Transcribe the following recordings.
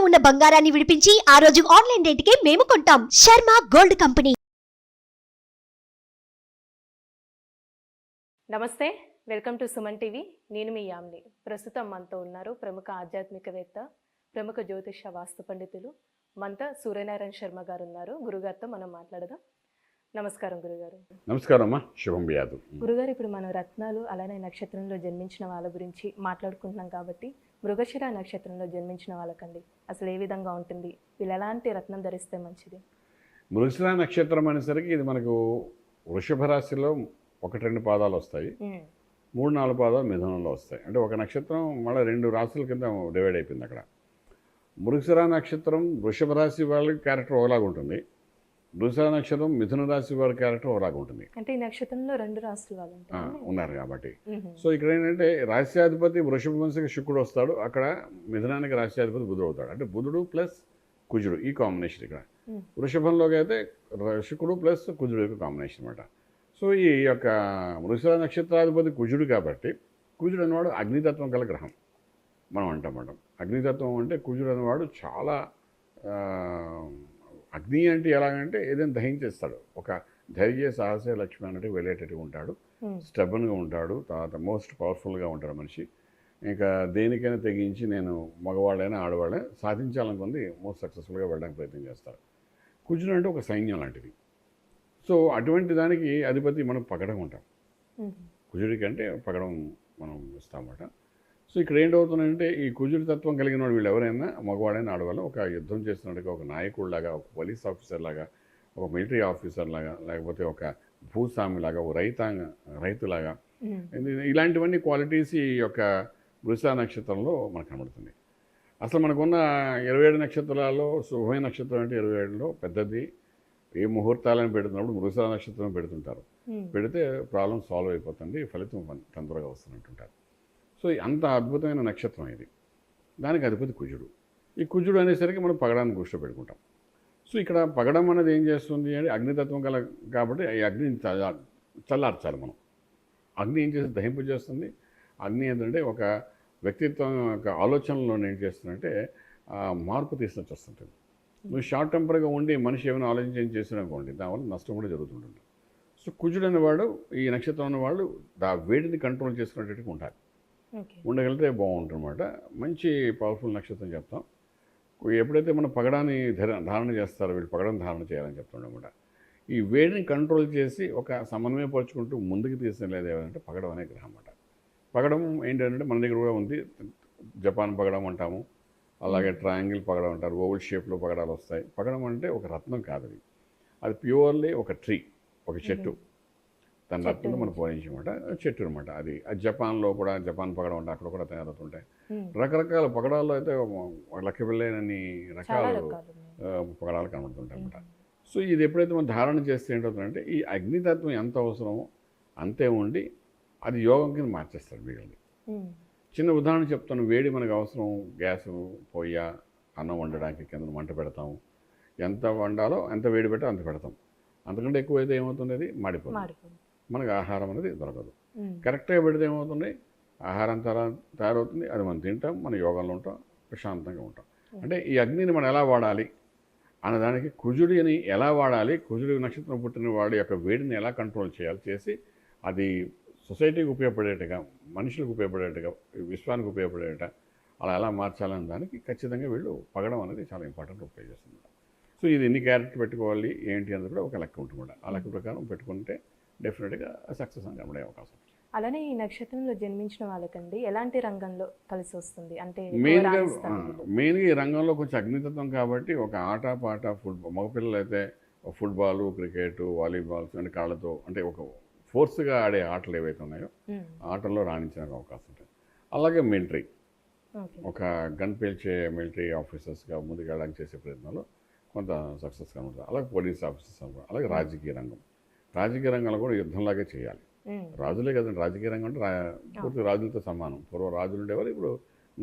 ఉన్న బంగారాన్ని విడిపించి ఆ రోజు ఆన్లైన్ రేటుకే మేము కొంటాం. Sharma gold company. నమస్తే, వెల్కమ్ టు సుమన్ టీవీ. నేను మీ యామ్ని. ప్రస్తుతం మనతో ఉన్నారు ప్రముఖ ఆధ్యాత్మికవేత్త, ప్రముఖ జ్యోతిష వాస్తు పండితులు మనతో సూర్యనారాయణ శర్మ గారు ఉన్నారు. గురుగారితో మనం మాట్లాడదాం. నమస్కారం గురుగారు. నమస్కారం అమ్మా, శుభం వ్యాధు. గురుగారు, ఇప్పుడు మనం రత్నాలు అలానే నక్షత్రంలో జన్మించిన వాళ్ళ గురించి మాట్లాడుకుంటున్నాం కాబట్టి మృగశిర నక్షత్రంలో జన్మించిన వాళ్ళకండి అసలు ఏ విధంగా ఉంటుంది, వీళ్ళు ఎలాంటి రత్నం ధరిస్తే మంచిది? మృగశిర నక్షత్రం అనేసరికి ఇది మనకు వృషభ రాశిలో 1-2 పాదాలు వస్తాయి, 3-4 పాదాలు మిథునంలో వస్తాయి. అంటే ఒక నక్షత్రం మళ్ళీ 2 రాశుల కింద డివైడ్ అయిపోయింది. అక్కడ మృగశిర నక్షత్రం వృషభ రాశి వాళ్ళకి క్యారెక్టర్ ఒకలాగా ఉంటుంది, మృగశిర నక్షత్రం మిథున రాశి వారి క్యారెక్టర్ ఒకలాగా ఉంటుంది. అంటే ఈ నక్షత్రంలో 2 రాశుల వాళ్ళు ఉన్నారు కాబట్టి. సో ఇక్కడ ఏంటంటే రాశ్యాధిపతి వృషభ వంశకి శుక్రుడు వస్తాడు, అక్కడ మిథునానికి రాశ్యాధిపతి బుధుడు అవుతాడు. అంటే బుధుడు ప్లస్ కుజుడు ఈ కాంబినేషన్. ఇక్కడ వృషభంలోకి అయితే శుక్రుడు ప్లస్ కుజుడు యొక్క కాంబినేషన్ అనమాట. సో ఈ యొక్క మృగశిర నక్షత్రాధిపతి కుజుడు కాబట్టి కుజుడు అనేవాడు అగ్నితత్వం గల గ్రహం మనం అంటాం. అగ్నితత్వం అంటే కుజుడు అనేవాడు చాలా అగ్ని అంటే ఎలాగంటే ఏదైనా దహించేస్తాడు. ఒక ధైర్య సాహస లక్ష్మి అన్నట్టు వెళ్ళేటట్టుగా ఉంటాడు, స్టెబన్గా ఉంటాడు, తర్వాత మోస్ట్ పవర్ఫుల్గా ఉంటాడు మనిషి. ఇంకా దేనికైనా తెగించి నేను మగవాళ్ళైనా ఆడవాళ్ళైనా సాధించాలనుకుంది మోస్ట్ సక్సెస్ఫుల్గా వెళ్ళడానికి ప్రయత్నం చేస్తారు. కుజుడు అంటే ఒక సైన్యం లాంటిది. సో అటువంటి దానికి అధిపతి మనం పగడం ఉంటాం. కుజుడికి అంటే పగడం మనం ఇస్తామన్నమాట. సో ఇక్కడ ఏంటవుతుందంటే ఈ కుజుడి తత్వం కలిగిన వాడు వీళ్ళు ఎవరైనా మగవాడైనా ఆడవాళ్ళు ఒక యుద్ధం చేస్తున్నట్టుగా, ఒక నాయకుడిలాగా, ఒక పోలీస్ ఆఫీసర్ లాగా, ఒక మిలిటరీ ఆఫీసర్ లాగా, లేకపోతే ఒక భూస్వామిలాగా, ఒక రైతులాగా, ఇలాంటివన్నీ క్వాలిటీస్ ఈ యొక్క వృషభ నక్షత్రంలో మనకు కనబడుతుంది. అసలు మనకున్న 27 నక్షత్రాల్లో శుభమైన నక్షత్రం అంటే 27లో పెద్దది. ఏ ముహూర్తాలను పెడుతున్నప్పుడు వృషభ నక్షత్రం పెడుతుంటారు, పెడితే ప్రాబ్లం సాల్వ్ అయిపోతుంది, ఫలితం తొందరగా వస్తున్నట్టుంటారు. సో అంత అద్భుతమైన నక్షత్రం ఇది. దానికి అధిపతి కుజుడు. ఈ కుజుడు అనేసరికి మనం పగడాన్ని దృష్టిలో పెట్టుకుంటాం. సో ఇక్కడ పగడం అనేది ఏం చేస్తుంది అంటే అగ్నితత్వం కల కాబట్టి ఈ అగ్నిని చల్లార్చాలి మనం. అగ్ని ఏం చేసి దహింపు చేస్తుంది. అగ్ని ఏంటంటే ఒక వ్యక్తిత్వం యొక్క ఆలోచనలో ఏం చేస్తుందంటే మార్పు తీసుకొచ్చి వస్తుంటుంది. నువ్వు షార్ట్ టెంపర్గా ఉండి మనిషి ఏమైనా ఆలోచించి చేసిననుకోండి, దానివల్ల నష్టం కూడా జరుగుతుంటుంది. సో కుజుడు అనేవాడు, ఈ నక్షత్రం అనేవాళ్ళు వేడిని కంట్రోల్ చేసుకునేటట్టుగా ఉండాలి, ఉండగలిగితే బాగుంటుందన్నమాట. మంచి పవర్ఫుల్ నక్షత్రం చెప్తాం. ఎప్పుడైతే మనం పగడాన్ని ధారణ చేస్తారో వీళ్ళు పగడం ధారణ చేయాలని చెప్తుండమాట. ఈ వేడిని కంట్రోల్ చేసి ఒక సమన్వయపరుచుకుంటూ ముందుకు తీసుకెళ్ళేది ఏదంటే పగడం అనే గ్రహం అన్నమాట. పగడం ఏంటంటే మన దగ్గర కూడా ఉంది, జపాన్ పగడం అంటాము, అలాగే ట్రయాంగిల్ పగడం అంటారు, ఓవల్ షేప్లో పగడాలు వస్తాయి. పగడం అంటే ఒక రత్నం కాదు, అది ప్యూర్లీ ఒక ట్రీ, ఒక చెట్టు, దాని రత్నంలో మనం పోయించమాట చెట్టు అనమాట. అది జపాన్లో కూడా జపాన్ పగడం అంటే అక్కడ కూడా తయారవుతుంటాయి. రకరకాల పగడాల్లో అయితే లెక్క వెళ్ళలేనన్ని రకాల పగడాలు కనబడుతుంటాయి అన్నమాట. సో ఇది ఎప్పుడైతే మనం ధారణ చేస్తే ఏంటవుతుందంటే ఈ అగ్నితత్వం ఎంత అవసరమో అంతే ఉండి అది యోగం కింద మార్చేస్తారు మిగిలింది. చిన్న ఉదాహరణ చెప్తాను. వేడి మనకు అవసరం, గ్యాసు పొయ్య, అన్నం వండడానికి కింద మంట పెడతాము, ఎంత వండాలో ఎంత వేడి పెట్టో అంత పెడతాం. అంతకంటే ఎక్కువ అయితే ఏమవుతుంది, అది మాడిపోతుంది, మనకు ఆహారం అనేది దొరకదు. కరెక్ట్గా పెడితే ఏమవుతుంది, ఆహారం తయారవుతుంది, అది మనం తింటాం, మన యోగంలో ఉంటాం, ప్రశాంతంగా ఉంటాం. అంటే ఈ అగ్నిని మనం ఎలా వాడాలి అన్నదానికి కుజుడిని ఎలా వాడాలి, కుజుడి నక్షత్రం పుట్టిన వాడి యొక్క వేడిని ఎలా కంట్రోల్ చేయాలి చేసి అది సొసైటీకి ఉపయోగపడేట్టుగా, మనుషులకు ఉపయోగపడేట్టుగా, విశ్వానికి ఉపయోగపడేట అలా ఎలా మార్చాలనే దానికి ఖచ్చితంగా వీళ్ళు పగడం అనేది చాలా ఇంపార్టెంట్ ఉపయోగిస్తుంది. సో ఇది ఎన్ని క్యారెక్టర్ పెట్టుకోవాలి ఏంటి అనేది కూడా ఒక లెక్క ఉంటుంది. ఆ లెక్క ప్రకారం పెట్టుకుంటే డెఫినెట్గా సక్సెస్ అని కనబడే అవకాశం. అలానే ఈ నక్షత్రంలో జన్మించిన వాళ్ళకండి ఎలాంటి రంగంలో కలిసి వస్తుంది అంటే మెయిన్గా ఈ రంగంలో కొంచెం అగ్నితత్వం కాబట్టి ఒక ఆట పాట ఫుట్బాల్, మగపిల్లలు అయితే ఫుట్బాల్, క్రికెట్, వాలీబాల్స్ అంటే కాళ్ళతో అంటే ఒక ఫోర్స్గా ఆడే ఆటలు ఏవైతే ఉన్నాయో ఆటల్లో రాణించడానికి అవకాశం ఉంటుంది. అలాగే మిలిటరీ, ఒక గన్ పేల్చే మిలిటరీ ఆఫీసర్స్గా ముందుకు వెళ్ళడానికి చేసే ప్రయత్నంలో కొంత సక్సెస్ కనబడుతుంది. అలాగే పోలీస్ ఆఫీసర్స్, అలాగే రాజకీయ రంగంలో కూడా యుద్ధంలాగే చేయాలి. రాజులే కదండి, రాజకీయ రంగం అంటే పూర్తి రాజులతో సమానం. పూర్వం రాజులు ఉండేవారు, ఇప్పుడు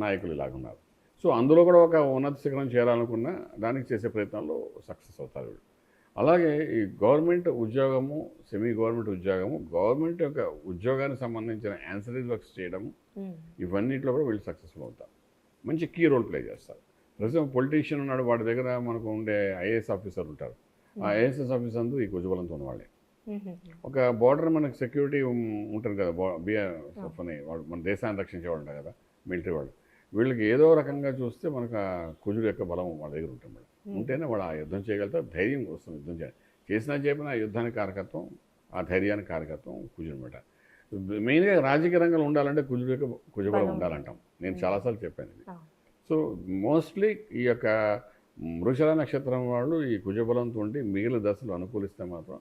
నాయకులు ఇలాగ ఉన్నారు. సో అందులో కూడా ఒక ఉన్నత శిఖరం చేరాలనుకున్న దానికి చేసే ప్రయత్నాల్లో సక్సెస్ అవుతారు వీళ్ళు. అలాగే ఈ గవర్నమెంట్ ఉద్యోగము, సెమీ గవర్నమెంట్ ఉద్యోగము, గవర్నమెంట్ యొక్క ఉద్యోగానికి సంబంధించిన యాన్సరీస్ వర్క్స్ చేయడము, ఇవన్నిట్లో కూడా వీళ్ళు సక్సెస్ఫుల్ అవుతారు, మంచి కీ రోల్ ప్లే చేస్తారు. ప్రస్తుతం పొలిటీషియన్ ఉన్నాడు, వాడి దగ్గర మనకు ఉండే ఐఏఎస్ ఆఫీసర్ ఉంటారు. ఆ ఐఏఎస్ ఆఫీసర్ అందరూ ఈ కుజబలంతో ఉన్నవాళ్ళే. ఒక బార్డర్ మనకు సెక్యూరిటీ ఉంటుంది కదా, బిఎస్ఎఫ్ అని వాళ్ళు మన దేశాన్ని రక్షించేవాళ్ళు ఉంటారు కదా, మిలిటరీ వాళ్ళు. వీళ్ళకి ఏదో రకంగా చూస్తే మనకు ఆ కుజుడు యొక్క బలం వాళ్ళ దగ్గర ఉంటుంది మేడం. ఉంటేనే వాళ్ళు ఆ యుద్ధం చేయగలుగుతారు, ధైర్యం వస్తుంది యుద్ధం చేయాలి. చేసినా చెప్పిన ఆ యుద్ధానికి కారకత్వం, ఆ ధైర్యానికి కారకత్వం కుజుడు అనమాట. మెయిన్గా రాజకీయ రంగంలో ఉండాలంటే కుజుడు యొక్క కుజబలం ఉండాలంటాం. నేను చాలాసార్లు చెప్పాను ఇది. సో మోస్ట్లీ ఈ యొక్క మృగశిర నక్షత్రం వాళ్ళు ఈ కుజబలంతో ఉండి మిగిలిన దశలు అనుకూలిస్తే మాత్రం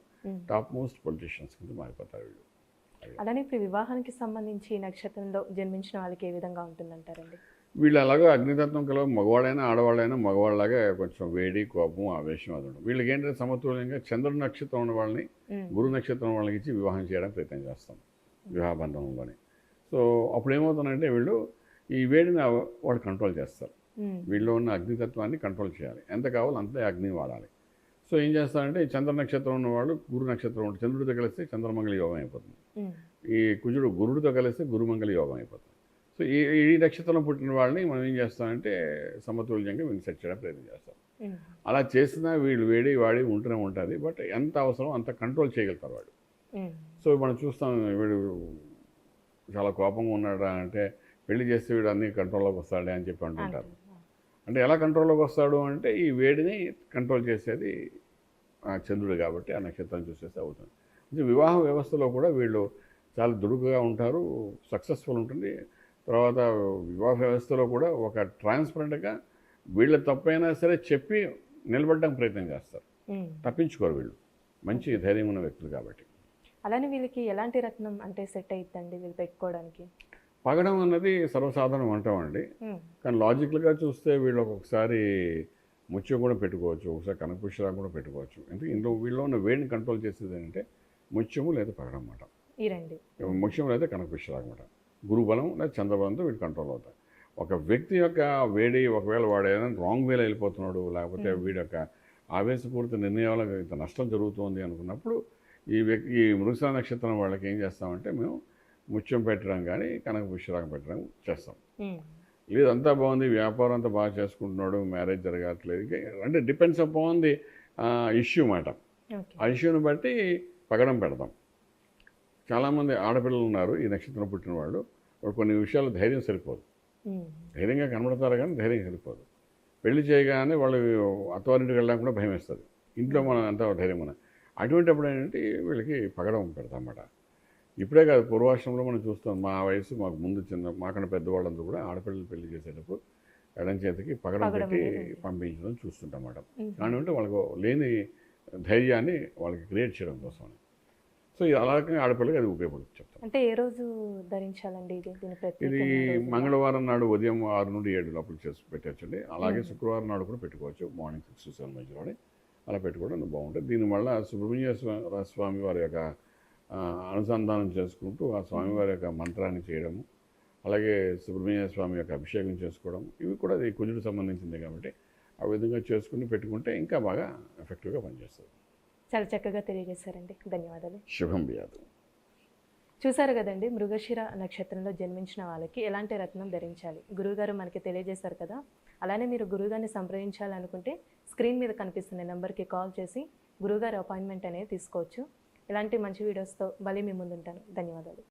టాప్ మోస్ట్ పొలిటీషియన్స్ కింద మారిపోతారు వీళ్ళు. అలానే ఇప్పుడు వివాహానికి సంబంధించి ఈ నక్షత్రంలో జన్మించిన వాళ్ళకి ఏ విధంగా ఉంటుందంటారండి? వీళ్ళు అలాగా అగ్నితత్వం కలవ మగవాళ్ళైనా ఆడవాళ్ళైనా మగవాళ్ళలాగా కొంచెం వేడి, కోపం, ఆవేశం అది ఉంటుంది. వీళ్ళకి ఏంటంటే సమతుల్యంగా చంద్రుడి నక్షత్రం ఉన్న వాళ్ళని గురు నక్షత్రం వాళ్ళకి ఇచ్చి వివాహం చేయడానికి ప్రయత్నం చేస్తాం వివాహ బంధంలోని. సో అప్పుడు ఏమవుతుందంటే వీళ్ళు ఈ వేడిని వాళ్ళు కంట్రోల్ చేస్తారు. వీళ్ళు ఉన్న అగ్నితత్వాన్ని కంట్రోల్ చేయాలి. ఎంత కావాలో అంతే అగ్ని వాడాలి. సో ఏం చేస్తారంటే ఈ చంద్ర నక్షత్రం ఉన్నవాళ్ళు గురు నక్షత్రం ఉంటే చంద్రుడితో కలిస్తే చంద్రమంగళ యోగం అయిపోతుంది. ఈ కుజుడు గురుడితో కలిస్తే గురుమంగళ యోగం అయిపోతుంది. సో ఈ నక్షత్రం పుట్టిన వాళ్ళని మనం ఏం చేస్తామంటే సమతుల్యంగా వీళ్ళు సెట్ చేయడానికి ప్రయత్నం చేస్తాం. అలా చేసినా వీళ్ళు వేడి వాడి ఉంటూనే ఉంటుంది. బట్ ఎంత అవసరం అంత కంట్రోల్ చేయగలుగుతారు వాళ్ళు. సో మనం చూస్తాం వీడు చాలా కోపంగా ఉన్నాడా అంటే పెళ్లి చేస్తే వీడు అన్ని కంట్రోల్లోకి వస్తాడే అని చెప్పి అంటుంటారు. అంటే ఎలా కంట్రోల్లోకి వస్తాడు అంటే ఈ వేడిని కంట్రోల్ చేసేది చంద్రుడు కాబట్టి ఆ నక్షత్రం చూసేస్తే అవుతుంది. అంటే వివాహ వ్యవస్థలో కూడా వీళ్ళు చాలా దుడుకుగా ఉంటారు, సక్సెస్ఫుల్ ఉంటుంది. తర్వాత వివాహ వ్యవస్థలో కూడా ఒక ట్రాన్స్పరెంట్గా వీళ్ళ తప్పైనా సరే చెప్పి నిలబడడానికి ప్రయత్నం చేస్తారు, తప్పించుకోరు. వీళ్ళు మంచి ధైర్యం ఉన్న వ్యక్తులు కాబట్టి. అలానే వీళ్ళకి ఎలాంటి రత్నం అంటే సెట్ అవుతుందండి వీళ్ళు పెట్టుకోవడానికి? పగడం అన్నది సర్వసాధారణం అంటామండి. కానీ లాజికల్గా చూస్తే వీళ్ళు ఒక్కొక్కసారి ముత్యం కూడా పెట్టుకోవచ్చు, ఒకసారి కనకపుష్పలా కూడా పెట్టుకోవచ్చు. ఎందుకంటే ఇంట్లో వీళ్ళు ఉన్న వేడిని కంట్రోల్ చేసేది ఏంటంటే ముత్యము లేదా పగడం అన్నమాట. ఈ రెండు ముత్యం లేదా కనకపుష్పలా అనమాట. గురుబలం లేదా చంద్రబలంతో వీళ్ళు కంట్రోల్ అవుతాయి. ఒక వ్యక్తి యొక్క వేడి ఒకవేళ వాడు ఏదైనా రాంగ్ వేలో వెళ్ళిపోతున్నాడు, లేకపోతే వీడి యొక్క ఆవేశపూరిత నిర్ణయాలకు ఇంత నష్టం జరుగుతుంది అనుకున్నప్పుడు ఈ మృగశిర నక్షత్రం వాళ్ళకి ఏం చేస్తామంటే మేము ముత్యం పెట్టడం కానీ కనకపుష్పరాగం పెట్టడం చేస్తాం. లేదంతా బాగుంది, వ్యాపారం అంతా బాగా చేసుకుంటున్నాడు, మ్యారేజ్ జరగట్లేదు, అంటే డిపెండ్స్ అపాన్ ది ఇష్యూ మాట. ఆ ఇష్యూని బట్టి పగడం పెడతాం. చాలామంది ఆడపిల్లలు ఉన్నారు ఈ నక్షత్రం పుట్టిన వాళ్ళు కొన్ని విషయాలు ధైర్యం సరిపోదు. ధైర్యంగా కనబడతారు కానీ ధైర్యం సరిపోదు. పెళ్లి చేయగానే వాళ్ళు అత్తవారింటికి వెళ్ళడానికి కూడా భయం వేస్తుంది. ఇంట్లో మనం అంతా ధైర్యం మన అటువంటి అప్పుడు ఏంటంటే వీళ్ళకి పగడం పెడతాం అన్నమాట. ఇప్పుడే కాదు, పూర్వాశ్రమంలో మనం చూస్తాం. మా వయసు మాకు ముందు మాకన్నా పెద్దవాళ్ళందరూ కూడా ఆడపిల్లలు పెళ్లి చేసేటప్పుడు ఎడం చేతికి పగడం పెట్టి పంపించడం చూస్తుంటాం అన్నమాట. కానివ్వంటే వాళ్ళకు లేని ధైర్యాన్ని వాళ్ళకి క్రియేట్ చేయడం కోసం. సో అలాగే ఆడపిల్లకి అది ఉపయోగపడుతుంది చెప్తాం. అంటే ఏ రోజు ధరించాలండి ఇది మంగళవారం నాడు ఉదయం 6 నుండి 7 లోపల చేసి పెట్టచ్చండి. అలాగే శుక్రవారం నాడు కూడా పెట్టుకోవచ్చు, మార్నింగ్ 6 to 7 మధ్యలోనే అలా పెట్టుకోవడం బాగుంటుంది. దీనివల్ల సుబ్రహ్మణ్య స్వామి వారి యొక్క అనుసంధానం చేసుకుంటూ ఆ స్వామివారి యొక్క మంత్రాన్ని చేయడము, అలాగే సుబ్రహ్మణ్య స్వామి యొక్క అభిషేకం చేసుకోవడం, ఇవి కూడా అది కుజుడు సంబంధించింది కాబట్టి ఆ విధంగా చేసుకుని పెట్టుకుంటే ఇంకా బాగా ఎఫెక్టివ్గా పనిచేస్తుంది. చాలా చక్కగా తెలియజేశారండి, ధన్యవాదాలు. శుభం బియాదు. చూసారు కదండి, మృగశిర నక్షత్రంలో జన్మించిన వాళ్ళకి ఎలాంటి రత్నం ధరించాలి గురువుగారు మనకి తెలియజేశారు కదా. అలానే మీరు గురువుగారిని సంప్రదించాలనుకుంటే స్క్రీన్ మీద కనిపిస్తున్న నెంబర్కి కాల్ చేసి గురువుగారి అపాయింట్మెంట్ అనేది తీసుకోవచ్చు. ఇలాంటి మంచి వీడియోస్తో మళ్ళీ మీ ముందుంటాను. ధన్యవాదాలు.